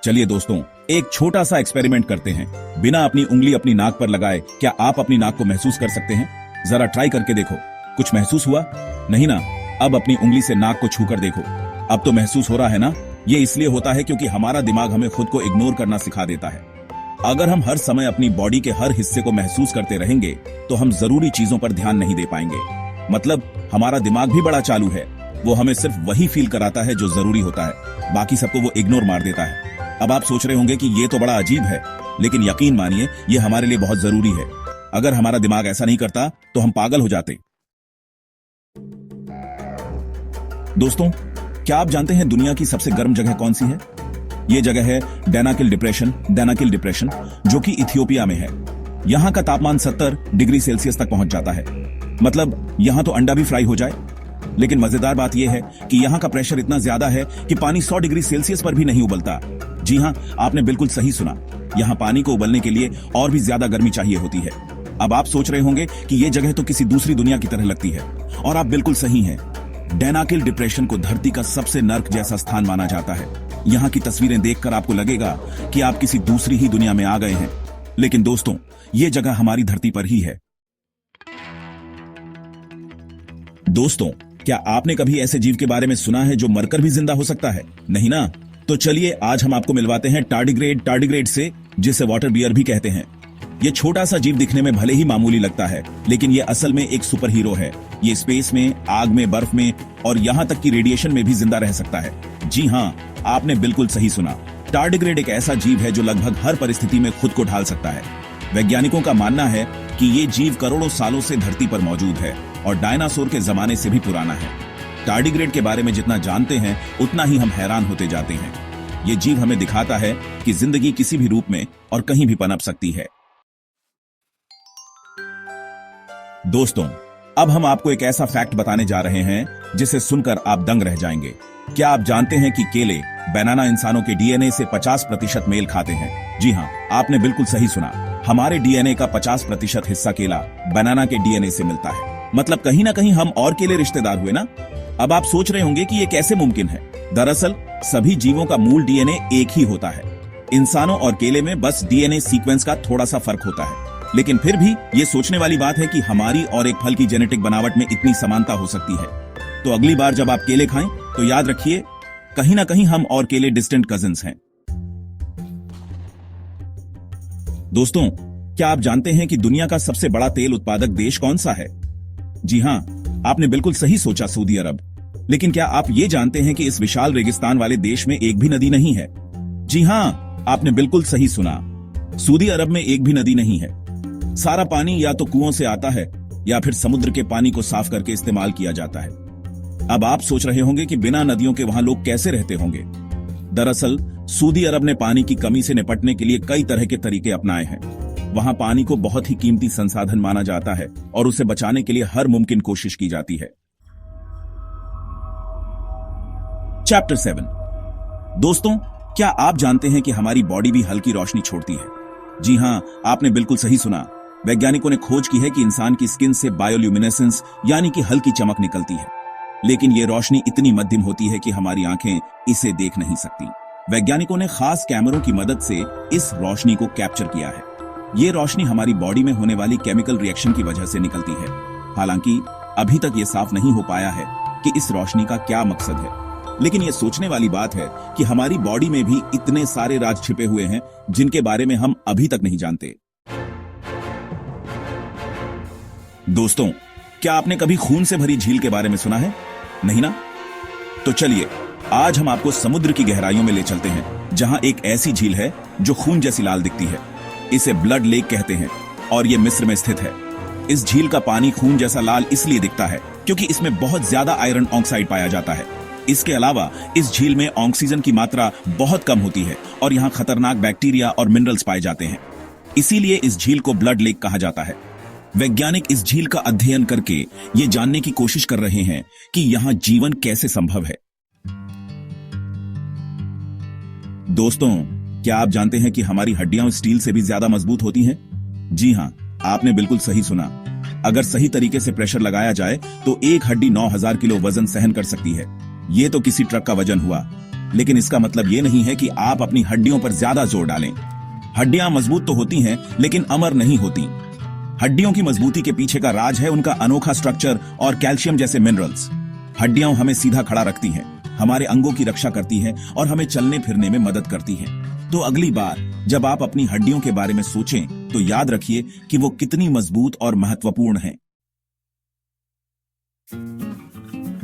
चलिए दोस्तों, एक छोटा सा एक्सपेरिमेंट करते हैं। बिना अपनी उंगली अपनी नाक पर लगाए क्या आप अपनी नाक को महसूस कर सकते हैं? जरा ट्राई करके देखो। कुछ महसूस हुआ? नहीं ना? अब अपनी उंगली से नाक को छूकर देखो। अब तो महसूस हो रहा है ना? ये इसलिए होता है क्योंकि हमारा दिमाग हमें खुद को इग्नोर करना सिखा देता है। अगर हम हर समय अपनी बॉडी के हर हिस्से को महसूस करते रहेंगे तो हम जरूरी चीजों पर ध्यान नहीं दे पाएंगे। मतलब हमारा दिमाग भी बड़ा चालू है, वो हमें सिर्फ वही फील कराता है जो जरूरी होता है, बाकी सबको वो इग्नोर मार देता है। अब आप सोच रहे होंगे कि ये तो बड़ा अजीब है, लेकिन यकीन मानिए ये हमारे लिए बहुत जरूरी है। अगर हमारा दिमाग ऐसा नहीं करता तो हम पागल हो जाते। दोस्तों, क्या आप जानते हैं दुनिया की सबसे गर्म जगह कौन सी है? ये जगह है डैनाकिल डिप्रेशन, जो कि इथियोपिया में है। यहां का तापमान 70 डिग्री सेल्सियस तक पहुंच जाता है। मतलब यहां तो अंडा भी फ्राई हो जाए। लेकिन मजेदार बात यह है कि यहां का प्रेशर इतना ज्यादा है कि पानी 100 डिग्री सेल्सियस पर भी नहीं उबलता। जी हां, आपने बिल्कुल सही सुना। यहां पानी को उबलने के लिए और भी ज्यादा गर्मी चाहिए होती है। अब आप सोच रहे होंगे कि यह जगह तो किसी दूसरी दुनिया की तरह लगती है, और आप बिल्कुल सही हैं। डैनाकिल डिप्रेशन को धरती का सबसे नर्क जैसा स्थान माना जाता है। यहाँ की तस्वीरें देखकर आपको लगेगा कि आप किसी दूसरी ही दुनिया में आ गए हैं, लेकिन दोस्तों ये जगह हमारी धरती पर ही है। दोस्तों, क्या आपने कभी ऐसे जीव के बारे में सुना है जो मरकर भी जिंदा हो सकता है? नहीं ना? तो चलिए आज हम आपको मिलवाते हैं टार्डिग्रेड से, जिसे वाटर बियर भी कहते हैं। ये छोटा सा जीव दिखने में भले ही मामूली लगता है, लेकिन ये असल में एक सुपर हीरो है। ये स्पेस में, आग में, बर्फ में और यहाँ तक कि रेडिएशन में भी जिंदा रह सकता है। जी हाँ, आपने बिल्कुल सही सुना। टार्डिग्रेड एक ऐसा जीव है जो लगभग हर परिस्थिति में खुद को ढाल सकता है। वैज्ञानिकों का मानना है कि ये जीव करोड़ों सालों से धरती पर मौजूद है और डायनासोर के जमाने से भी पुराना है। टार्डिग्रेड के बारे में जितना जानते हैं उतना ही हम हैरान होते जाते हैं। ये जीव हमें दिखाता है कि जिंदगी किसी भी रूप में और कहीं भी पनप सकती है। दोस्तों, अब हम आपको एक ऐसा फैक्ट बताने जा रहे हैं जिसे सुनकर आप दंग रह जाएंगे। क्या आप जानते हैं कि केले, बनाना इंसानों के डीएनए से 50% मेल खाते हैं? जी हाँ, आपने बिल्कुल सही सुना। हमारे डीएनए का 50% हिस्सा केला बनाना के डीएनए से मिलता है। मतलब कहीं ना कहीं हम और केले रिश्तेदार हुए ना? अब आप सोच रहे होंगे कि ये कैसे मुमकिन है। दरअसल सभी जीवों का मूल डीएनए एक ही होता है। इंसानों और केले में बस डीएनए सीक्वेंस का थोड़ा सा फर्क होता है, लेकिन फिर भी ये सोचने वाली बात है कि हमारी और एक फल की जेनेटिक बनावट में इतनी समानता हो सकती है। तो अगली बार जब आप केले खाएं तो याद रखिए, कहीं ना कहीं हम और केले डिस्टेंट कजिन्स हैं। दोस्तों, क्या आप जानते हैं कि दुनिया का सबसे बड़ा तेल उत्पादक देश कौन सा है? जी हां, आपने बिल्कुल सही सोचा, सऊदी अरब। लेकिन क्या आप ये जानते हैं कि इस विशाल रेगिस्तान वाले देश में एक भी नदी नहीं है? जी हां, आपने बिल्कुल सही सुना। सऊदी अरब में एक भी नदी नहीं है। सारा पानी या तो कुओं से आता है या फिर समुद्र के पानी को साफ करके इस्तेमाल किया जाता है। अब आप सोच रहे होंगे कि बिना नदियों के वहां लोग कैसे रहते होंगे। दरअसल सऊदी अरब ने पानी की कमी से निपटने के लिए कई तरह के तरीके अपनाए हैं। वहां पानी को बहुत ही कीमती संसाधन माना जाता है और उसे बचाने के लिए हर मुमकिन कोशिश की जाती है। चैप्टर 7। दोस्तों, क्या आप जानते हैं कि हमारी बॉडी भी हल्की रोशनी छोड़ती है? जी हां, आपने बिल्कुल सही सुना। वैज्ञानिकों ने खोज की है कि इंसान की स्किन से बायोल्यूमिनेसेंस यानी कि हल्की चमक निकलती है, लेकिन यह रोशनी इतनी मध्यम होती है कि हमारी आंखें इसे देख नहीं सकती। वैज्ञानिकों ने खास कैमरों की मदद से इस रोशनी को कैप्चर किया है। ये रोशनी हमारी बॉडी में होने वाली केमिकल रिएक्शन की वजह से निकलती है। हालांकि अभी तक ये साफ नहीं हो पाया है कि इस रोशनी का क्या मकसद है, लेकिन ये सोचने वाली बात है कि हमारी बॉडी में भी इतने सारे राज छिपे हुए हैं जिनके बारे में हम अभी तक नहीं जानते। दोस्तों, क्या आपने कभी खून से भरी झील के बारे में सुना है? नहीं ना? तो चलिए आज हम आपको समुद्र की गहराइयों में ले चलते हैं, जहां एक ऐसी झील है जो खून जैसी लाल दिखती है। इसे ब्लड लेक कहते हैं और यह मिस्र में स्थित है। इस झील का पानी खून जैसा लाल इसलिए दिखता है क्योंकि इसमें बहुत ज्यादा आयरन ऑक्साइड पाया जाता है। इसके अलावा इस झील में ऑक्सीजन की मात्रा बहुत कम होती है और यहाँ खतरनाक बैक्टीरिया और मिनरल्स पाए जाते हैं। इसीलिए इस झील को ब्लड लेक कहा जाता है। वैज्ञानिक इस झील का अध्ययन करके ये जानने की कोशिश कर रहे हैं कि यहाँ जीवन कैसे संभव है। दोस्तों, क्या आप जानते हैं कि हमारी हड्डियां स्टील से भी ज्यादा मजबूत होती हैं? जी हां, आपने बिल्कुल सही सुना। अगर सही तरीके से प्रेशर लगाया जाए तो एक हड्डी 9000 किलो वजन सहन कर सकती है। ये तो किसी ट्रक का वजन हुआ। लेकिन इसका मतलब ये नहीं है कि आप अपनी हड्डियों पर ज्यादा जोर डालें। हड्डियां मजबूत तो होती हैं, लेकिन अमर नहीं होती। हड्डियों की मजबूती के पीछे का राज है उनका अनोखा स्ट्रक्चर और कैल्शियम जैसे मिनरल्स। हड्डियां हमें सीधा खड़ा रखती हैं, हमारे अंगों की रक्षा करती हैं और हमें चलने फिरने में मदद करती हैं। तो अगली बार जब आप अपनी हड्डियों के बारे में सोचें तो याद रखिए कि वो कितनी मजबूत और महत्वपूर्ण हैं।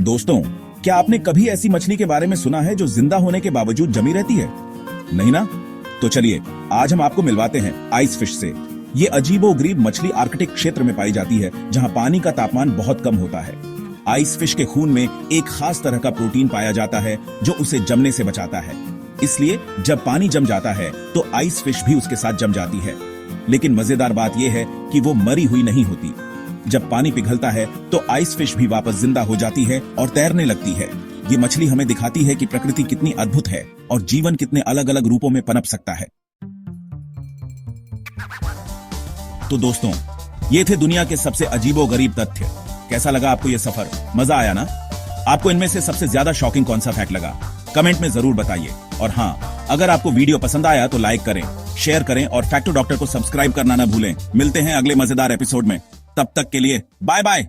दोस्तों, क्या आपने कभी ऐसी मछली के बारे में सुना है जो जिंदा होने के बावजूद जमी रहती है? नहीं ना? तो चलिए आज हम आपको मिलवाते हैं आइस फिश से। ये अजीबोगरीब मछली आर्कटिक क्षेत्र में पाई जाती है, जहां पानी का तापमान बहुत कम होता है। आइस फिश के खून में एक खास तरह का प्रोटीन पाया जाता है जो उसे जमने से बचाता है। इसलिए जब पानी जम जाता है तो आइस फिश भी उसके साथ जम जाती है। लेकिन मजेदार बात यह है कि वो मरी हुई नहीं होती। जब पानी पिघलता है तो आइस फिश भी वापस जिंदा हो जाती है और तैरने लगती है। ये मछली हमें दिखाती है कि प्रकृति कितनी अद्भुत है और जीवन कितने अलग अलग रूपों में पनप सकता है। तो दोस्तों, ये थे दुनिया के सबसे अजीबोगरीब तथ्य। कैसा लगा आपको ये सफर? मजा आया ना? आपको इनमें से सबसे ज्यादा शॉकिंग कौन सा फैक्ट लगा? कमेंट में जरूर बताइए। और हाँ, अगर आपको वीडियो पसंद आया तो लाइक करें, शेयर करें और फैक्टो डॉक्टर को सब्सक्राइब करना ना भूलें। मिलते हैं अगले मजेदार एपिसोड में। तब तक के लिए बाय बाय।